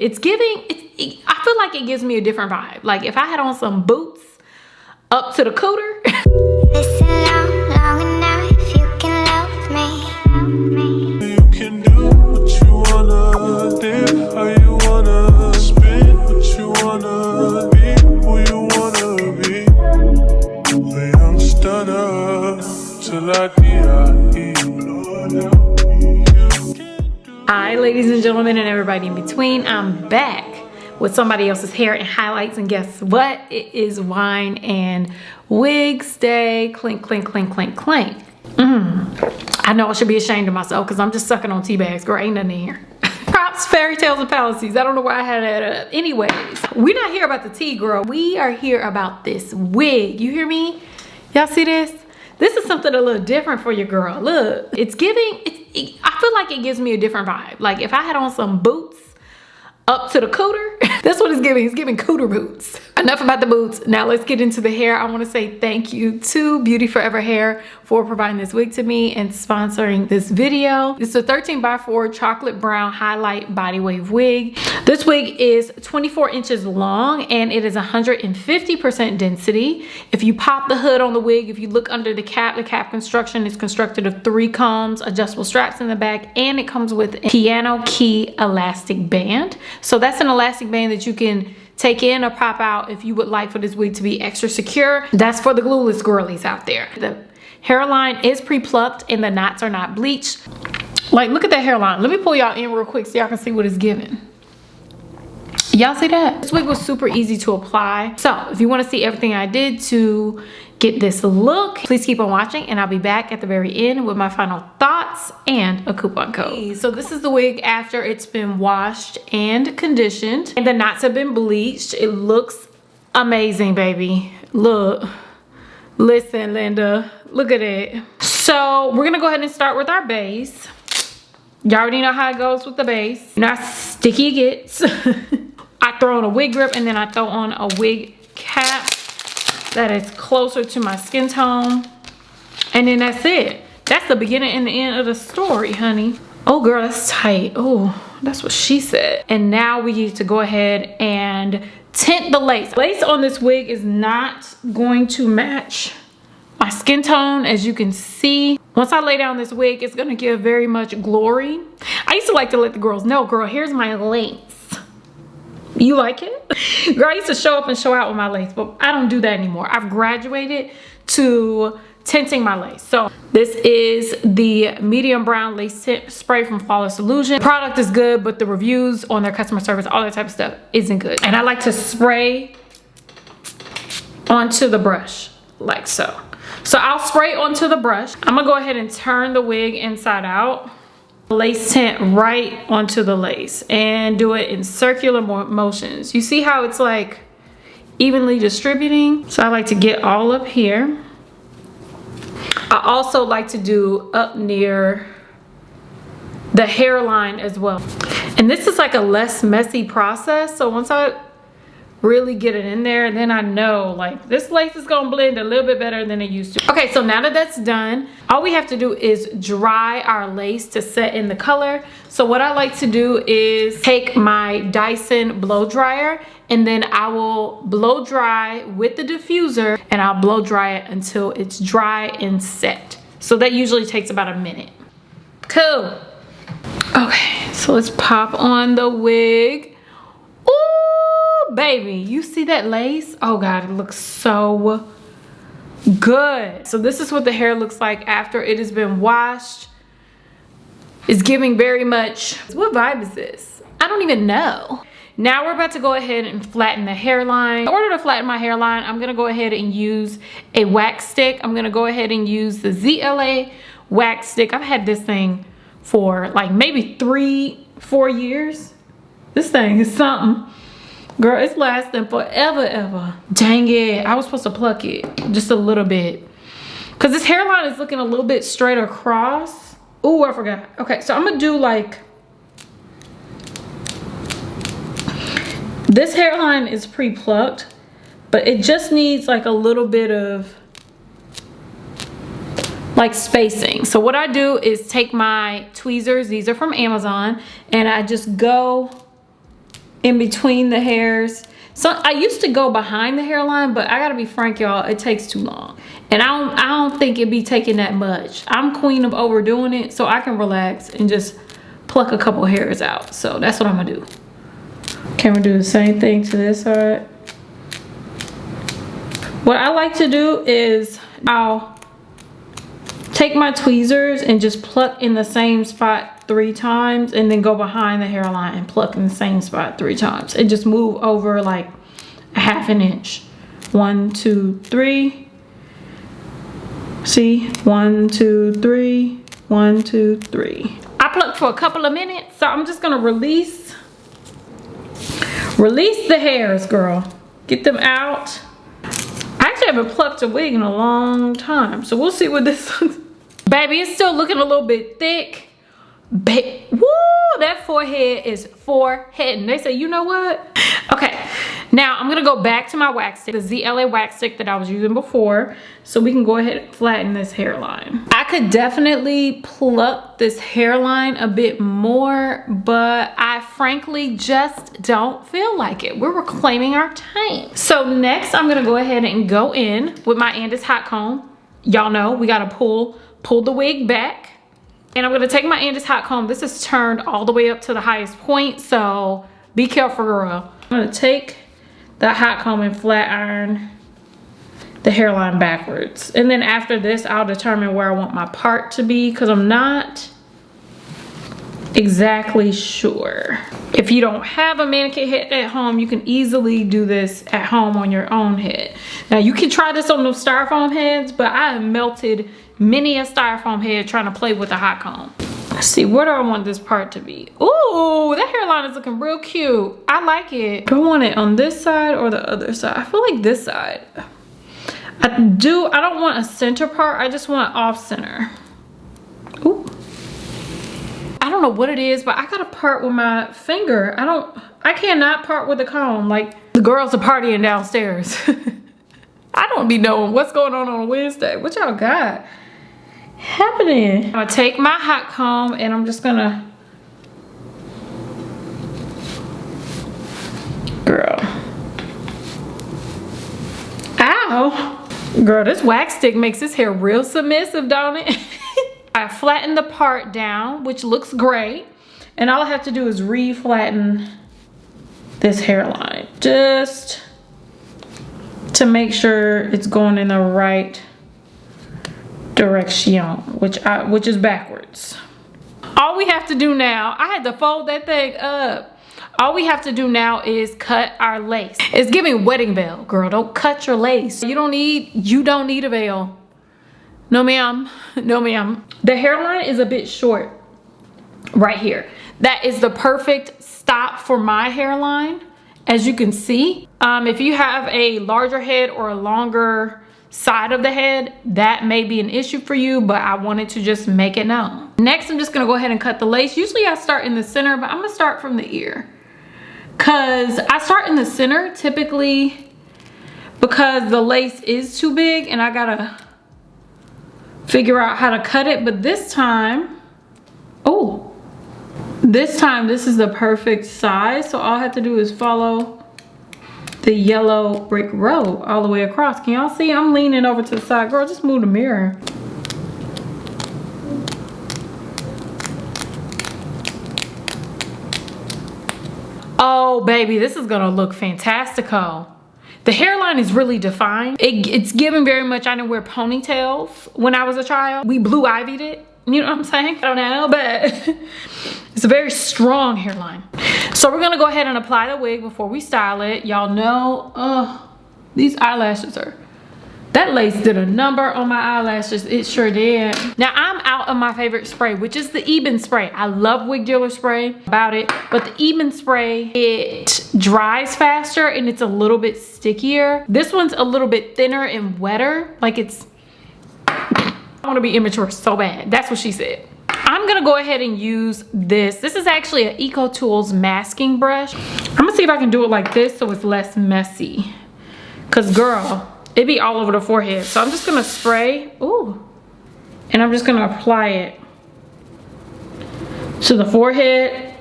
It's giving, I feel like it gives me a different vibe. Like if I had on some boots up to the cooter. Listen long enough, you can love me. You can do what you wanna, live how you wanna, spin what you wanna, be who you wanna be. The young stunner, till I die. Hi ladies and gentlemen and everybody in between, I'm back with somebody else's hair and highlights, and guess what? It is wine and wigs day. Clink, clink, clink, clink, clink. I know I should be ashamed of myself because I'm just sucking on tea bags. Girl, ain't nothing in here. Props, fairy tales, and fallacies. I don't know why I had that up. Anyways, we're not here about the tea, girl. We are here about this wig. You hear me? Y'all see this? This is something a little different for your girl. Look, it's giving, I feel like it gives me a different vibe. Like if I had on some boots up to the cooter, that's what it's giving. It's giving cooter boots. Enough about the boots. Now let's get into the hair. I want to say thank you to Beauty Forever Hair for providing this wig to me and sponsoring this video. It's a 13x4 chocolate brown highlight body wave wig. This wig is 24 inches long and it is 150% density. If you pop the hood on the wig, if you look under the cap construction is constructed of 3 combs, adjustable straps in the back, and it comes with a piano key elastic band. So that's an elastic band that you can take in or pop out if you would like for this wig to be extra secure. That's for the glueless girlies out there. The hairline is pre-plucked and the knots are not bleached. Like, look at that hairline. Let me pull y'all in real quick so y'all can see what it's giving. Y'all see that? This wig was super easy to apply. So if you want to see everything I did to get this look, please keep on watching and I'll be back at the very end with my final thoughts and a coupon code. So this is the wig after it's been washed and conditioned and the knots have been bleached. It looks amazing, baby. Look, listen, Linda, look at it. So we're gonna go ahead and start with our base. You already know how it goes with the base. You know how sticky it gets. I throw on a wig grip and then I throw on a wig cap that is closer to my skin tone, and then that's it. That's the beginning and the end of the story, honey. Oh girl, that's tight. Oh, that's what she said. And now we need to go ahead and tint the lace. Lace on this wig is not going to match my skin tone, as you can see. Once I lay down this wig, it's gonna give very much glory. I used to like to let the girls know, girl, here's my lace. You like it? Girl, I used to show up and show out with my lace, but I don't do that anymore. I've graduated to tinting my lace. So this is the medium brown lace tint spray from Flawless Illusion. The product is good, but the reviews on their customer service, all that type of stuff isn't good. And I like to spray onto the brush like so. So I'll spray onto the brush. I'm gonna go ahead and turn the wig inside out. Lace tint right onto the lace and do it in circular motions. You see how it's like evenly distributing? So I like to get all up here. I also like to do up near the hairline as well. And this is like a less messy process. So once I really get it in there, then I know like this lace is gonna blend a little bit better than it used to. Okay, so now that that's done, all we have to do is dry our lace to set in the color. So what I like to do is take my Dyson blow dryer and then I will blow dry with the diffuser and I'll blow dry it until it's dry and set. So that usually takes about a minute. Cool. Okay, so let's pop on the wig. Ooh, baby, you see that lace? Oh God, it looks so good. So this is what the hair looks like after it has been washed. It's giving very much, what vibe is this? I don't even know. Now we're about to go ahead and flatten the hairline. In order to flatten my hairline, I'm gonna go ahead and use a wax stick. I'm gonna go ahead and use the ZLA wax stick. I've had this thing for like maybe 3-4 years. This thing is something. Girl, it's lasting forever, ever. Dang it, I was supposed to pluck it just a little bit. Cause this hairline is looking a little bit straight across. Ooh, I forgot. Okay, so I'm gonna do like, this hairline is pre-plucked, but it just needs like a little bit of like spacing. So what I do is take my tweezers, these are from Amazon, and I just go in between the hairs. So I used to go behind the hairline, but I gotta be frank, y'all, it takes too long. And I don't think it'd be taking that much. I'm queen of overdoing it, so I can relax and just pluck a couple hairs out. So that's what I'm gonna do. Can we do the same thing to this side? What I like to do is I'll take my tweezers and just pluck in the same spot 3 times, and then go behind the hairline and pluck in the same spot 3 times, and just move over like a ½ inch. 1, 2, 3. See, 1, 2, 3, 1, 2, 3. I plucked for a couple of minutes, so I'm just gonna release the hairs, girl. Get them out. I actually haven't plucked a wig in a long time, so we'll see what this looks. Baby, it's still looking a little bit thick. Woo, that forehead is foreheading. They say, you know what? Okay, now I'm gonna go back to my wax stick, the ZLA wax stick that I was using before, so we can go ahead and flatten this hairline. I could definitely pluck this hairline a bit more, but I frankly just don't feel like it. We're reclaiming our time. So next, I'm gonna go ahead and go in with my Andis hot comb. Y'all know we gotta pull the wig back. And I'm gonna take my Andis hot comb. This is turned all the way up to the highest point, so be careful, girl. I'm gonna take the hot comb and flat iron the hairline backwards. And then after this, I'll determine where I want my part to be, because I'm not exactly sure. If you don't have a mannequin head at home, you can easily do this at home on your own head. Now you can try this on those styrofoam heads, but I have melted many a styrofoam head trying to play with a hot comb. Let's see, where do I want this part to be? Ooh, that hairline is looking real cute. I like it. Do I want it on this side or the other side? I feel like this side. I don't want a center part, I just want off center. Ooh. I don't know what it is, but I gotta part with my finger. I cannot part with a comb. Like, the girls are partying downstairs. I don't be knowing what's going on a Wednesday. What y'all got happening? I'm gonna take my hot comb and I'm just gonna, girl. Ow. Girl, this wax stick makes this hair real submissive, don't it? I flattened the part down, which looks great. And all I have to do is re-flatten this hairline. Just to make sure it's going in the right direction, which is backwards. All we have to do now, I had to fold that thing up. All we have to do now is cut our lace. It's giving wedding veil, girl. Don't cut your lace. You don't need a veil. No ma'am, no ma'am. The hairline is a bit short right here. That is the perfect stop for my hairline, as you can see. If you have a larger head or a longer side of the head, that may be an issue for you, but I wanted to just make it known. Next, I'm just gonna go ahead and cut the lace. Usually I start in the center, but I'm gonna start from the ear. Cause I start in the center typically because the lace is too big and I gotta figure out how to cut it. But this time, this is the perfect size. So all I have to do is follow the yellow brick road all the way across. Can y'all see? I'm leaning over to the side. Girl, just move the mirror. Oh baby, this is gonna look fantastico. The hairline is really defined. It's given very much, I didn't wear ponytails when I was a child. We blue ivied it, you know what I'm saying? I don't know, but it's a very strong hairline. So we're gonna go ahead and apply the wig before we style it. Y'all know, these eyelashes are, that lace did a number on my eyelashes. It sure did. Now I'm out of my favorite spray, which is the Eben spray. I love Wig Dealer spray about it, but the Eben spray, it dries faster and it's a little bit stickier. This one's a little bit thinner and wetter. Like it's, I want to be immature so bad. That's what she said. I'm gonna go ahead and use this. This is actually an Eco Tools masking brush. I'm gonna see if I can do it like this so it's less messy. Cause girl, it be all over the forehead. So I'm just gonna spray, ooh, and I'm just gonna apply it to the forehead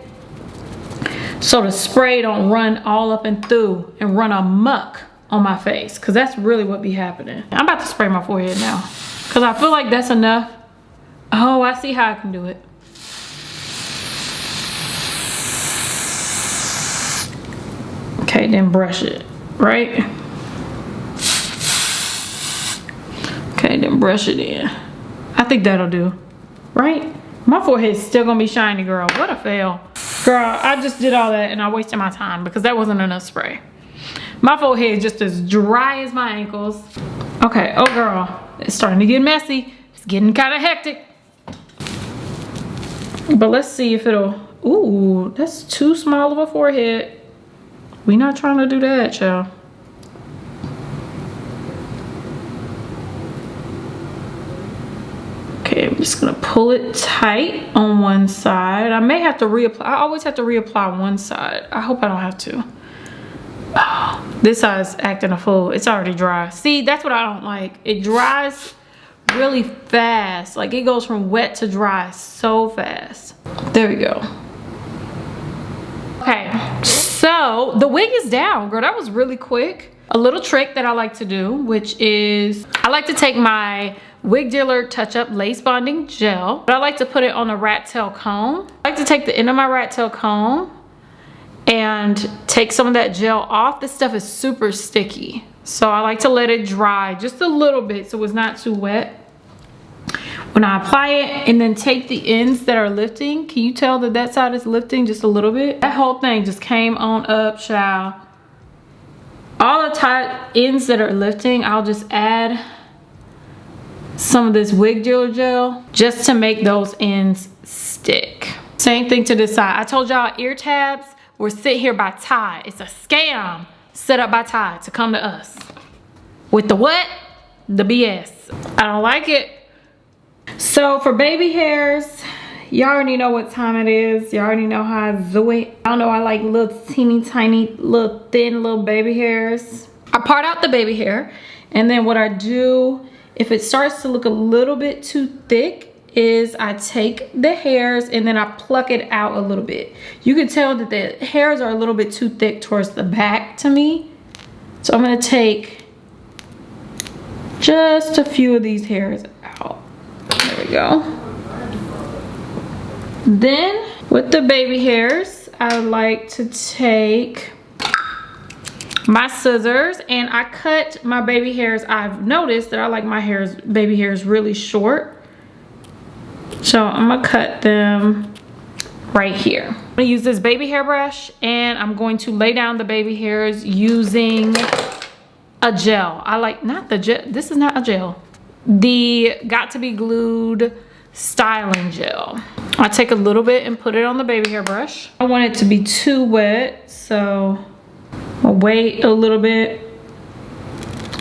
so the spray don't run all up and through and run amok on my face, because that's really what be happening. I'm about to spray my forehead now because I feel like that's enough. Oh, I see how I can do it. Okay, then brush it, right? Okay, then brush it in. I think that'll do, right? My forehead's still gonna be shiny, girl. What a fail. Girl, I just did all that and I wasted my time because that wasn't enough spray. My forehead is just as dry as my ankles. Okay, oh girl, it's starting to get messy. It's getting kind of hectic. But let's see if it'll, ooh, that's too small of a forehead. We not trying to do that, y'all. Okay, I'm just gonna pull it tight on one side. I may have to reapply. I always have to reapply one side. I hope I don't have to. Oh, this side's acting a fool. It's already dry. See, that's what I don't like. It dries really fast. Like it goes from wet to dry so fast. There we go. Okay, so the wig is down, girl. That was really quick. A little trick that I like to do, which is I like to take my Wig Dealer Touch Up Lace Bonding Gel, but I like to put it on a rat tail comb. I like to take the end of my rat tail comb and take some of that gel off. This stuff is super sticky, so I like to let it dry just a little bit so it's not too wet when I apply it, and then take the ends that are lifting. Can you tell that that side is lifting just a little bit? That whole thing just came on up, child. All the tight ends that are lifting, I'll just add some of this Wig Dealer gel just to make those ends stick. Same thing to this side. I told y'all ear tabs were sit here by Ty. It's a scam set up by Ty to come to us with the what? The BS. I don't like it. So for baby hairs, y'all already know what time it is. Y'all already know how I do it. I don't know, I like little teeny tiny, little thin little baby hairs. I part out the baby hair, and then what I do, if it starts to look a little bit too thick, is I take the hairs and then I pluck it out a little bit. You can tell that the hairs are a little bit too thick towards the back to me. So I'm gonna take just a few of these hairs out. There we go. Then with the baby hairs, I like to take my scissors and I cut my baby hairs. I've noticed that I like my baby hairs really short. So I'm gonna cut them right here. I'm gonna use this baby hair brush and I'm going to lay down the baby hairs using a gel. I like, not the gel, this is not a gel. The Got to Be Glued styling gel. I take a little bit and put it on the baby hair brush. I don't want it to be too wet, so I'll wait a little bit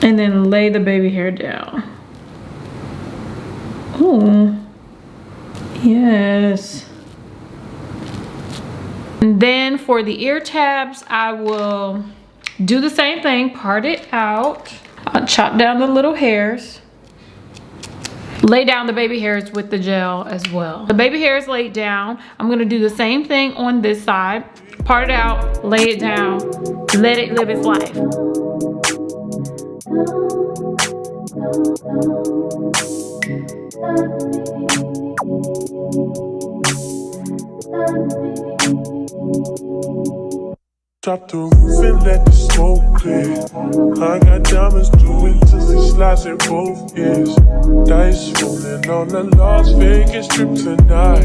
and then lay the baby hair down. Ooh, yes. And then for the ear tabs, I will do the same thing, part it out. I'll chop down the little hairs. Lay down the baby hairs with the gel as well. The baby hair is laid down. I'm gonna do the same thing on this side. Part it out, lay it down, let it live its life. Drop the roof and let the smoke clear. I got diamonds doing tizzy slides in both ears. Dice rolling on the Las Vegas trip tonight.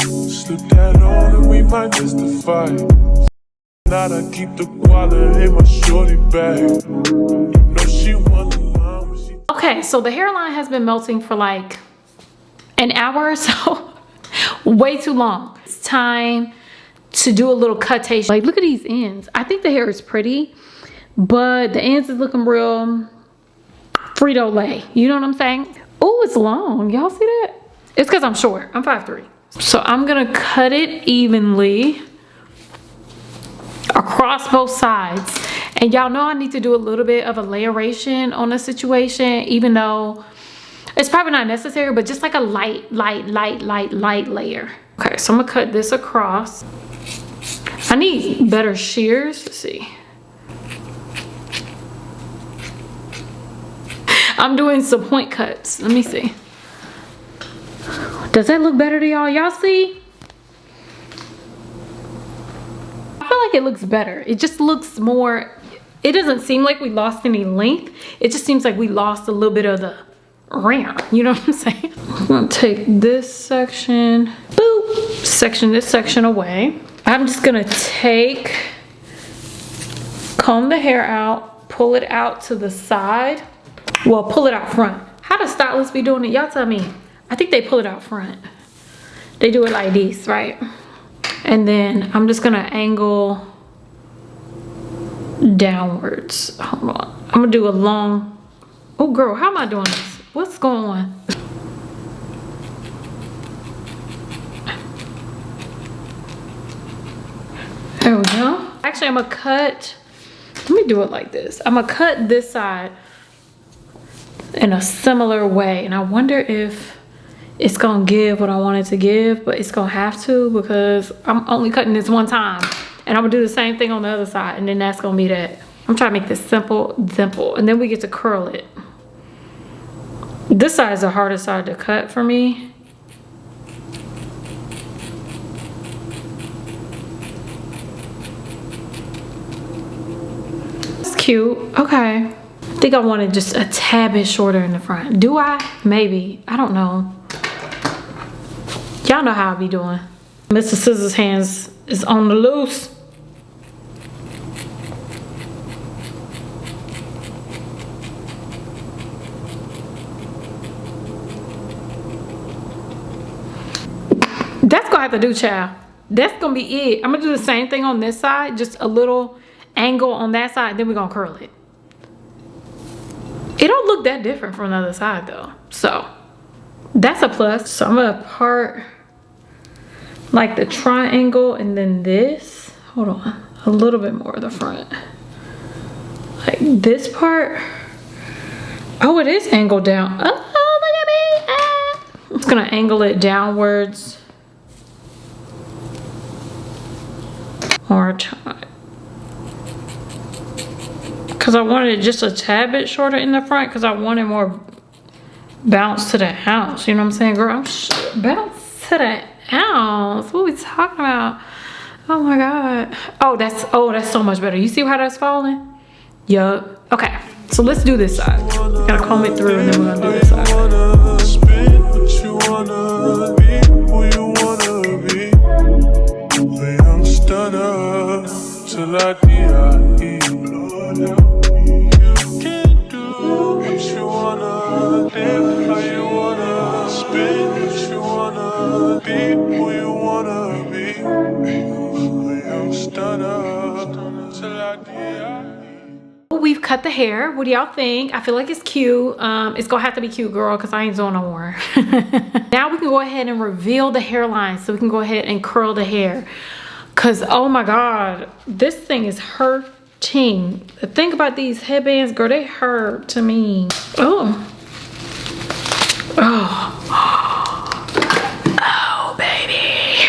Slip that on and we might mystify. Now I keep the guala in my shorty bag. You know she want the line when she... Okay, so the hairline has been melting for like an hour or so. Way too long. It's time to do a little cutation. Like, look at these ends. I think the hair is pretty, but the ends is looking real Frito-Lay. You know what I'm saying? Oh, it's long. Y'all see that? It's because I'm short. I'm 5'3". So I'm gonna cut it evenly across both sides. And y'all know I need to do a little bit of a layeration on the situation, even though it's probably not necessary, but just like a light layer. Okay, so I'm gonna cut this across. I need better shears. Let's see. I'm doing some point cuts. Let me see. Does that look better to y'all? Y'all see? I feel like it looks better. It just looks more, it doesn't seem like we lost any length. It just seems like we lost a little bit of the rear. You know what I'm saying? I'm gonna take this section, boop, section this section away. I'm just gonna comb the hair out, pull it out to the side. Well, pull it out front. How does stylists be doing it? Y'all tell me. I think they pull it out front. They do it like this, right? And then I'm just gonna angle downwards. Hold on. I'm gonna do a long, oh girl, how am I doing this? What's going on? There we go. Actually, I'm gonna cut, let me do it like this. I'm gonna cut this side in a similar way. And I wonder if it's gonna give what I want it to give, but it's gonna have to because I'm only cutting this one time. And I'm gonna do the same thing on the other side, and then that's gonna be that. I'm trying to make this simple, and then we get to curl it. This side is the hardest side to cut for me. It's cute, okay. I think I want it just a tad bit shorter in the front. Do I? Maybe, I don't know. Y'all know how I be doing. Mr. Scissors hands is on the loose. That's gonna have to do, child. That's gonna be it. I'm gonna do the same thing on this side, just a little angle on that side, then we're gonna curl it. It don't look that different from the other side though. So that's a plus. So I'm gonna part like the triangle and then this. Hold on, a little bit more of the front. Like this part. Oh, it is angled down. Oh, look at me. Ah. I'm just gonna angle it downwards. More time. Because I wanted it just a tad bit shorter in the front because I wanted more bounce to the ounce. You know what I'm saying, girl? Bounce to the ounce. What are we talking about? Oh my God. Oh, that's so much better. You see how that's falling? Yup. Okay, so let's do this side. Gotta comb it through and then we're gonna do this side. Till I die, you can do what you wanna, live how you wanna, spin what you wanna, be who you wanna be. I'm stunner till I die. We've cut the hair. What do y'all think? I feel like it's cute. It's gonna have to be cute, girl, because I ain't doing no more. Now we can go ahead and reveal the hairline so we can go ahead and curl the hair. Cause oh my God, this thing is hurting. The thing about these headbands, girl, they hurt to me. Oh. Oh, baby.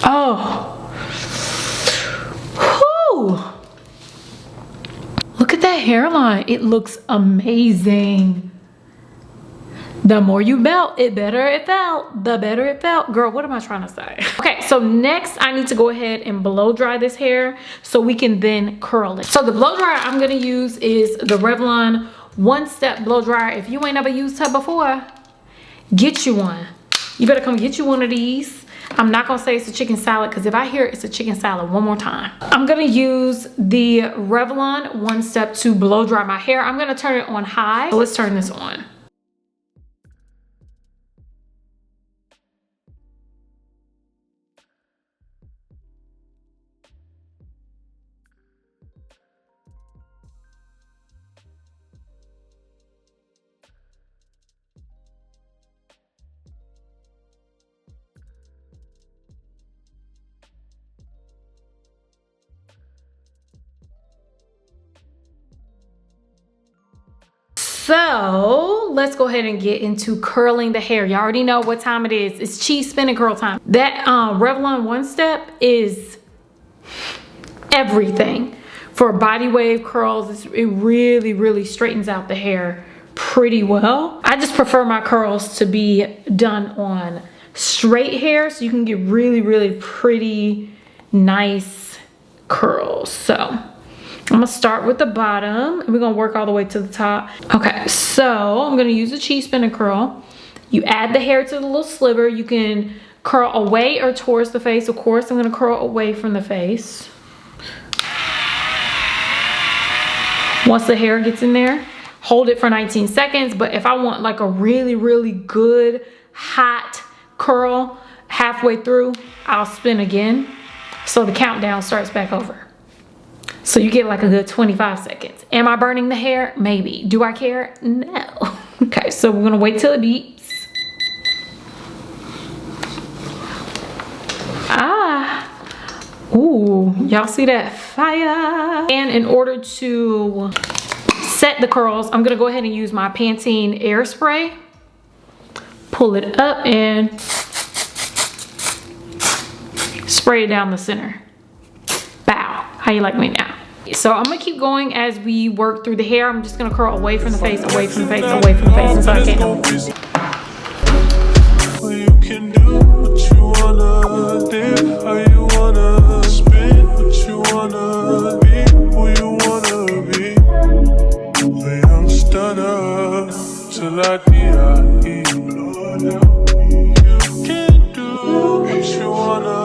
Oh. Whew. Look at that hairline. It looks amazing. The more you melt, the better it felt. The better it felt. Girl, what am I trying to say? Okay, so next I need to go ahead and blow dry this hair so we can then curl it. So the blow dryer I'm gonna use is the Revlon one-step blow dryer. If you ain't never used her before, get you one. You better come get you one of these. I'm not gonna say it's a chicken salad because if I hear it's a chicken salad one more time. I'm gonna use the Revlon one-step to blow dry my hair. I'm gonna turn it on high. So let's turn this on. So let's go ahead and get into curling the hair. You already know what time it is. It's cheese spin and curl time. That Revlon One Step is everything for body wave curls. It really, really straightens out the hair pretty well. I just prefer my curls to be done on straight hair so you can get really, really pretty, nice curls. So I'm gonna start with the bottom and we're gonna work all the way to the top. Okay, so I'm gonna use a cheese spin and curl. You add the hair to the little sliver. You can curl away or towards the face. Of course, I'm gonna curl away from the face. Once the hair gets in there, hold it for 19 seconds. But if I want like a really, really good, hot curl halfway through, I'll spin again. So the countdown starts back over. So you get like a good 25 seconds. Am I burning the hair? Maybe. Do I care? No. Okay, so we're gonna wait till it beeps. Ooh, y'all see that fire? And in order to set the curls, I'm gonna go ahead and use my Pantene air spray. Pull it up and spray it down the center. Bow. How you like me now? So I'm gonna keep going as we work through the hair. I'm just gonna curl away from the face, away from the face, away from the face until I can't no more. You can do what you wanna, live how you wanna, spin what you wanna, be who you wanna be. The young stunner till I die. You can do what you wanna,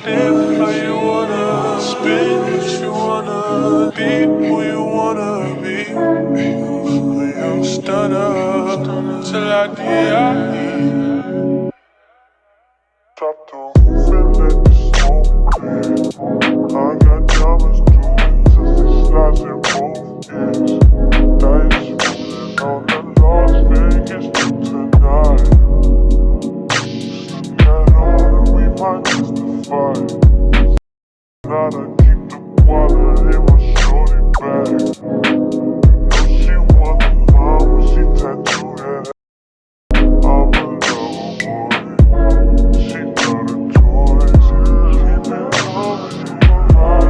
live how you wanna, spin what you wanna, be who you wanna be. The young stunner till I die. Top to feel like the smoke. I got diamonds too, since slots in both ends. Dice on the Las Vegas tonight. Got on and we might justify. Gotta keep the water in my shorty bag. Know she want the mom when she tattooed that. I'm a lover boy. She got a choice. Keep it coming for my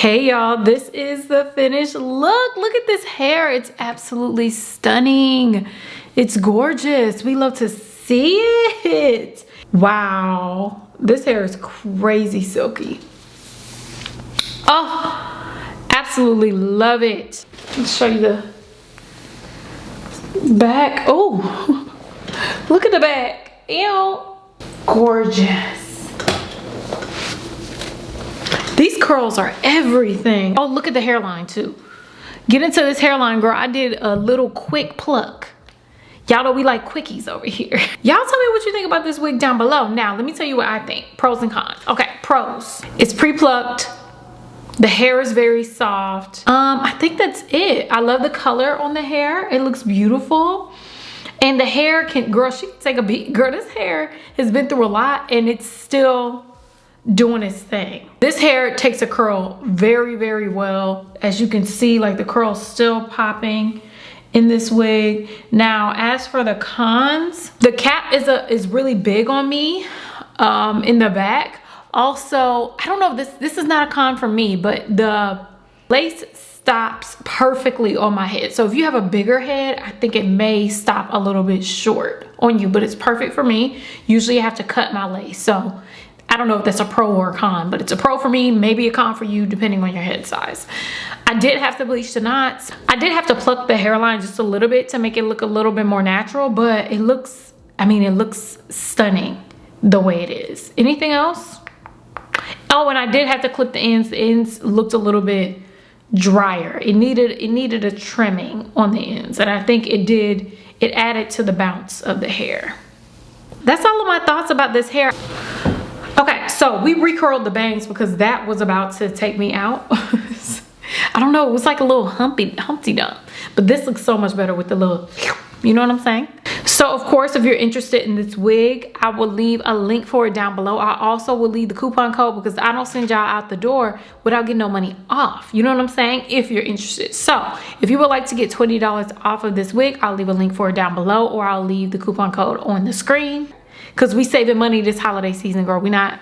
Hey y'all, this is the finished look. Look at this hair. It's absolutely stunning. It's gorgeous. We love to see it. Wow, this hair is crazy silky. Oh, absolutely love it. Let's show you the back. Oh, look at the back. Ew, gorgeous. These curls are everything. Oh, look at the hairline too. Get into this hairline, girl. I did a little quick pluck. Y'all know we like quickies over here. Y'all tell me what you think about this wig down below. Now, let me tell you what I think. Pros and cons. Okay, pros. It's pre-plucked. The hair is very soft. I think that's it. I love the color on the hair. It looks beautiful. And the hair can, girl, she can take a beat. Girl, this hair has been through a lot and it's still doing its thing. This hair takes a curl very, very well. As you can see, like the curl's still popping in this wig. Now, as for the cons, the cap is really big on me in the back. Also, I don't know if this is not a con for me, but the lace stops perfectly on my head. So if you have a bigger head, I think it may stop a little bit short on you, but it's perfect for me. Usually I have to cut my lace. So I don't know if that's a pro or a con, but it's a pro for me, maybe a con for you, depending on your head size. I did have to bleach the knots. I did have to pluck the hairline just a little bit to make it look a little bit more natural, but it looks, I mean, it looks stunning the way it is. Anything else? Oh, and I did have to clip the ends. The ends looked a little bit drier. It needed a trimming on the ends, and I think it added to the bounce of the hair. That's all of my thoughts about this hair. So we recurled the bangs because that was about to take me out. I don't know, it was like a little Humpty Dump. But this looks so much better with the little, you know what I'm saying? So of course, if you're interested in this wig, I will leave a link for it down below. I also will leave the coupon code because I don't send y'all out the door without getting no money off. You know what I'm saying? If you're interested. So if you would like to get $20 off of this wig, I'll leave a link for it down below, or I'll leave the coupon code on the screen. Because we saving money this holiday season, girl. We not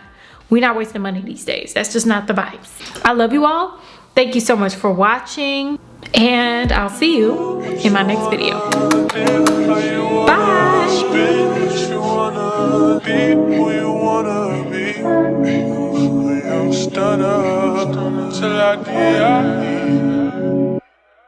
wasting money these days. That's just not the vibes. I love you all. Thank you so much for watching, and I'll see you in my next video. Bye.